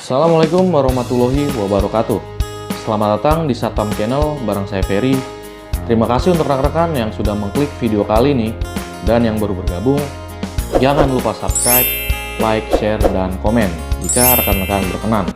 Assalamualaikum warahmatullahi wabarakatuh. Selamat datang di Satpam Channel bareng saya Ferry. Terima kasih untuk rekan-rekan yang sudah mengklik video kali ini. Dan yang baru bergabung, jangan lupa subscribe, like, share, dan komen jika rekan-rekan berkenan.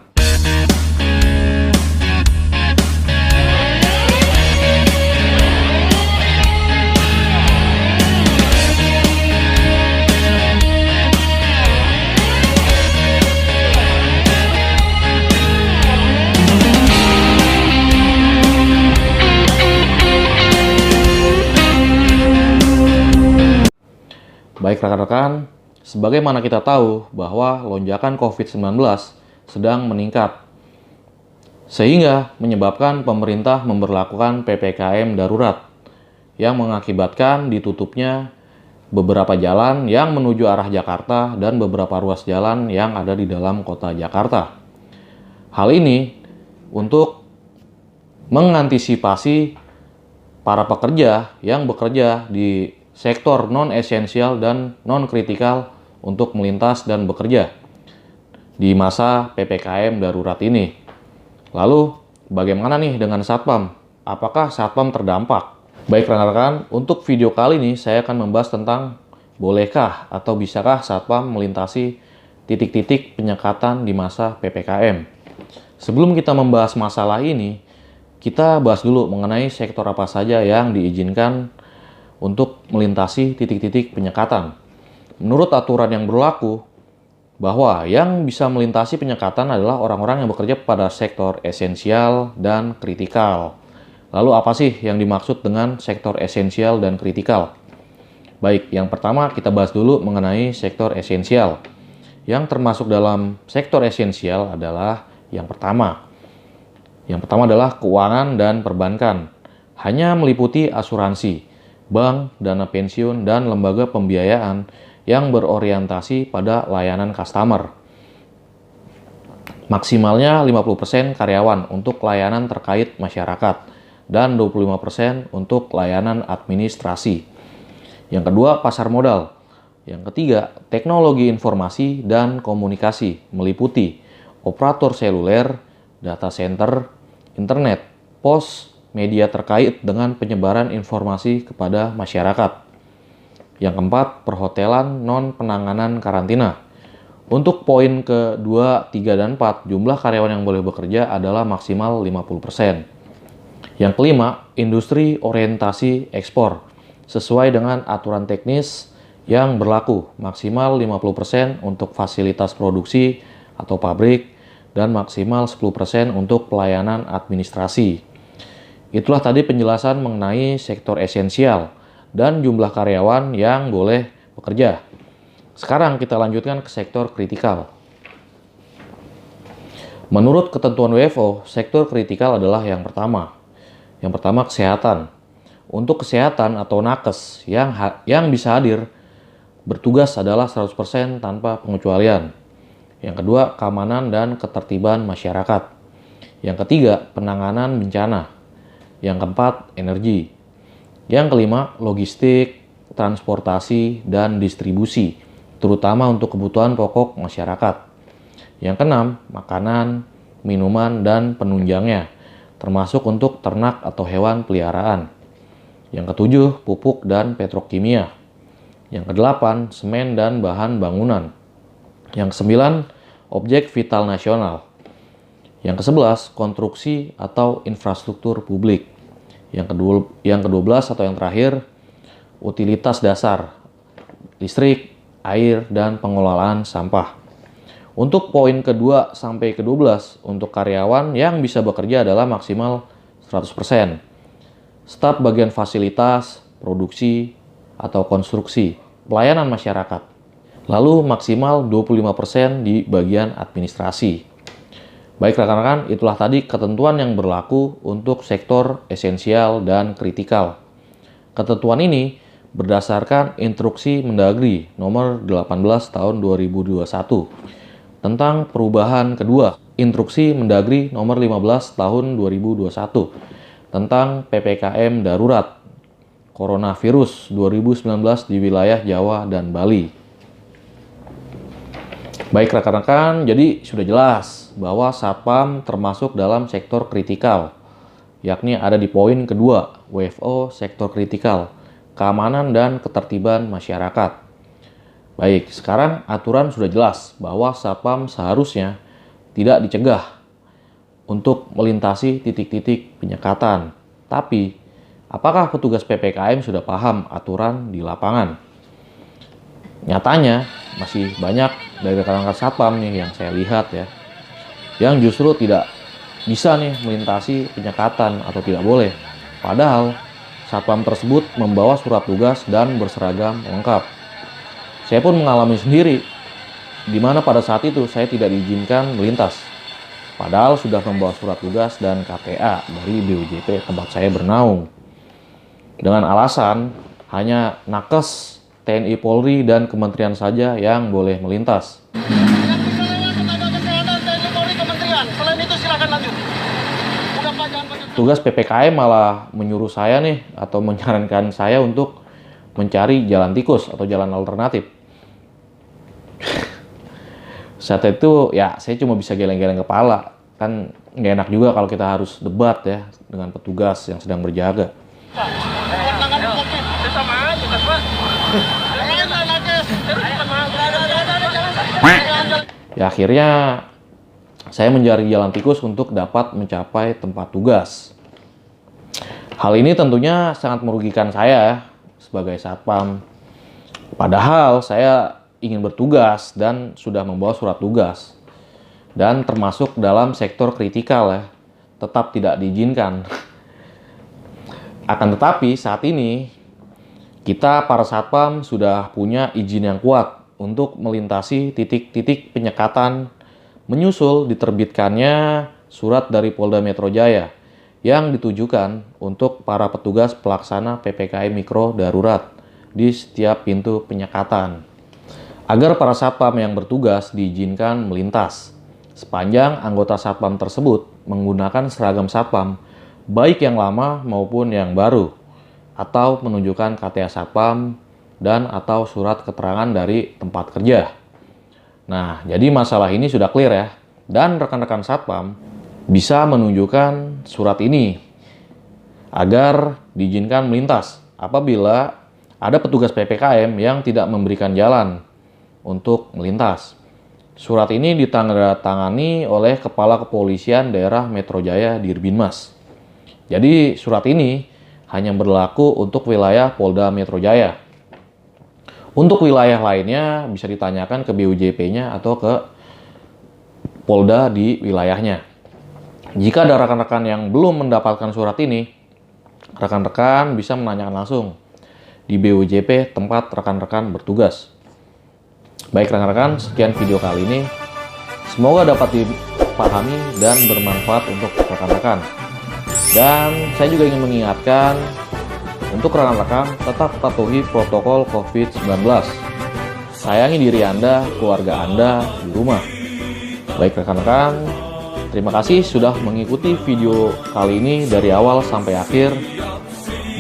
Baik rekan-rekan, sebagaimana kita tahu bahwa lonjakan COVID-19 sedang meningkat, sehingga menyebabkan pemerintah memberlakukan PPKM darurat yang mengakibatkan ditutupnya beberapa jalan yang menuju arah Jakarta dan beberapa ruas jalan yang ada di dalam kota Jakarta. Hal ini untuk mengantisipasi para pekerja yang bekerja di sektor non-esensial dan non-kritikal untuk melintas dan bekerja di masa PPKM darurat ini. Lalu, bagaimana nih dengan Satpam? Apakah Satpam terdampak? Baik rekan-rekan, untuk video kali ini saya akan membahas tentang bolehkah atau bisakah Satpam melintasi titik-titik penyekatan di masa PPKM. Sebelum kita membahas masalah ini, kita bahas dulu mengenai sektor apa saja yang diizinkan untuk melintasi titik-titik penyekatan. Menurut aturan yang berlaku, bahwa yang bisa melintasi penyekatan adalah orang-orang yang bekerja pada sektor esensial dan kritikal. Lalu apa sih yang dimaksud dengan sektor esensial dan kritikal? Baik, yang pertama kita bahas dulu mengenai sektor esensial. Yang termasuk dalam sektor esensial adalah yang pertama. Yang pertama adalah keuangan dan perbankan. Hanya meliputi asuransi, bank, dana pensiun, dan lembaga pembiayaan yang berorientasi pada layanan customer. Maksimalnya 50% karyawan untuk layanan terkait masyarakat dan 25% untuk layanan administrasi. Yang kedua, pasar modal. Yang ketiga, teknologi informasi dan komunikasi meliputi operator seluler, data center, internet, pos, media terkait dengan penyebaran informasi kepada masyarakat. Yang keempat, perhotelan non-penanganan karantina. Untuk poin ke-2, 3, dan 4, jumlah karyawan yang boleh bekerja adalah maksimal 50%. Yang kelima, industri orientasi ekspor. Sesuai dengan aturan teknis yang berlaku, maksimal 50% untuk fasilitas produksi atau pabrik, dan maksimal 10% untuk pelayanan administrasi. Itulah tadi penjelasan mengenai sektor esensial dan jumlah karyawan yang boleh bekerja. Sekarang kita lanjutkan ke sektor kritikal. Menurut ketentuan WHO, sektor kritikal adalah yang pertama. Yang pertama, kesehatan. Untuk kesehatan atau nakes yang bisa hadir bertugas adalah 100% tanpa pengecualian. Yang kedua, keamanan dan ketertiban masyarakat. Yang ketiga, penanganan bencana. Yang keempat, energi. Yang kelima, logistik, transportasi, dan distribusi, terutama untuk kebutuhan pokok masyarakat. Yang keenam, makanan, minuman, dan penunjangnya, termasuk untuk ternak atau hewan peliharaan. Yang ketujuh, pupuk dan petrokimia. Yang kedelapan, semen dan bahan bangunan. Yang kesembilan, objek vital nasional. Yang ke-11, konstruksi atau infrastruktur publik. Yang ke-12 atau yang terakhir, utilitas dasar, listrik, air, dan pengelolaan sampah. Untuk poin ke-2 sampai ke-12, untuk karyawan yang bisa bekerja adalah maksimal 100%. Staf bagian fasilitas, produksi, atau konstruksi, pelayanan masyarakat. Lalu maksimal 25% di bagian administrasi. Baik rekan-rekan, itulah tadi ketentuan yang berlaku untuk sektor esensial dan kritikal. Ketentuan ini berdasarkan Instruksi Mendagri nomor 18 tahun 2021 tentang perubahan kedua Instruksi Mendagri nomor 15 tahun 2021 tentang PPKM darurat Coronavirus 2019 di wilayah Jawa dan Bali. Baik rekan-rekan, jadi sudah jelas bahwa Satpam termasuk dalam sektor kritikal, yakni ada di poin kedua, WFO sektor kritikal, keamanan dan ketertiban masyarakat. Baik, sekarang aturan sudah jelas bahwa Satpam seharusnya tidak dicegah untuk melintasi titik-titik penyekatan. Tapi, apakah petugas PPKM sudah paham aturan di lapangan? Nyatanya, masih banyak dari rekan-rekan Satpam nih yang saya lihat ya, yang justru tidak bisa nih melintasi penyekatan atau tidak boleh. Padahal, Satpam tersebut membawa surat tugas dan berseragam lengkap. Saya pun mengalami sendiri, di mana pada saat itu saya tidak diizinkan melintas. Padahal sudah membawa surat tugas dan KTA dari BUJP tempat saya bernaung. Dengan alasan hanya nakes, TNI Polri dan Kementerian saja yang boleh melintas. Tugas PPKM malah menyuruh saya nih atau menyarankan saya untuk mencari jalan tikus atau jalan alternatif. Saat itu ya saya cuma bisa geleng-geleng kepala. Kan nggak enak juga kalau kita harus debat ya dengan petugas yang sedang berjaga. Ya akhirnya saya mencari jalan tikus untuk dapat mencapai tempat tugas. Hal ini tentunya sangat merugikan saya sebagai Satpam. Padahal saya ingin bertugas dan sudah membawa surat tugas. Dan termasuk dalam sektor kritikal ya, tetap tidak diizinkan. Akan tetapi saat ini kita para Satpam sudah punya izin yang kuat untuk melintasi titik-titik penyekatan menyusul diterbitkannya surat dari Polda Metro Jaya yang ditujukan untuk para petugas pelaksana PPKM Mikro Darurat di setiap pintu penyekatan agar para Satpam yang bertugas diizinkan melintas sepanjang anggota Satpam tersebut menggunakan seragam Satpam baik yang lama maupun yang baru atau menunjukkan KTA Satpam dan atau surat keterangan dari tempat kerja. Nah, jadi masalah ini sudah clear ya. Dan rekan-rekan Satpam bisa menunjukkan surat ini agar diizinkan melintas apabila ada petugas PPKM yang tidak memberikan jalan untuk melintas. Surat ini ditandatangani oleh Kepala Kepolisian Daerah Metro Jaya Dirbinmas. Jadi surat ini hanya berlaku untuk wilayah Polda Metro Jaya. Untuk wilayah lainnya bisa ditanyakan ke BUJP-nya atau ke Polda di wilayahnya. Jika ada rekan-rekan yang belum mendapatkan surat ini, rekan-rekan bisa menanyakan langsung di BUJP tempat rekan-rekan bertugas. Baik rekan-rekan, sekian video kali ini. Semoga dapat dipahami dan bermanfaat untuk rekan-rekan. Dan saya juga ingin mengingatkan untuk rekan-rekan tetap patuhi protokol COVID-19. Sayangi diri Anda, keluarga Anda di rumah. Baik rekan-rekan, terima kasih sudah mengikuti video kali ini dari awal sampai akhir.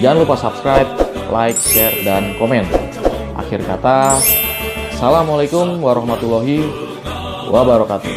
Jangan lupa subscribe, like, share, dan komen. Akhir kata, Assalamualaikum warahmatullahi wabarakatuh.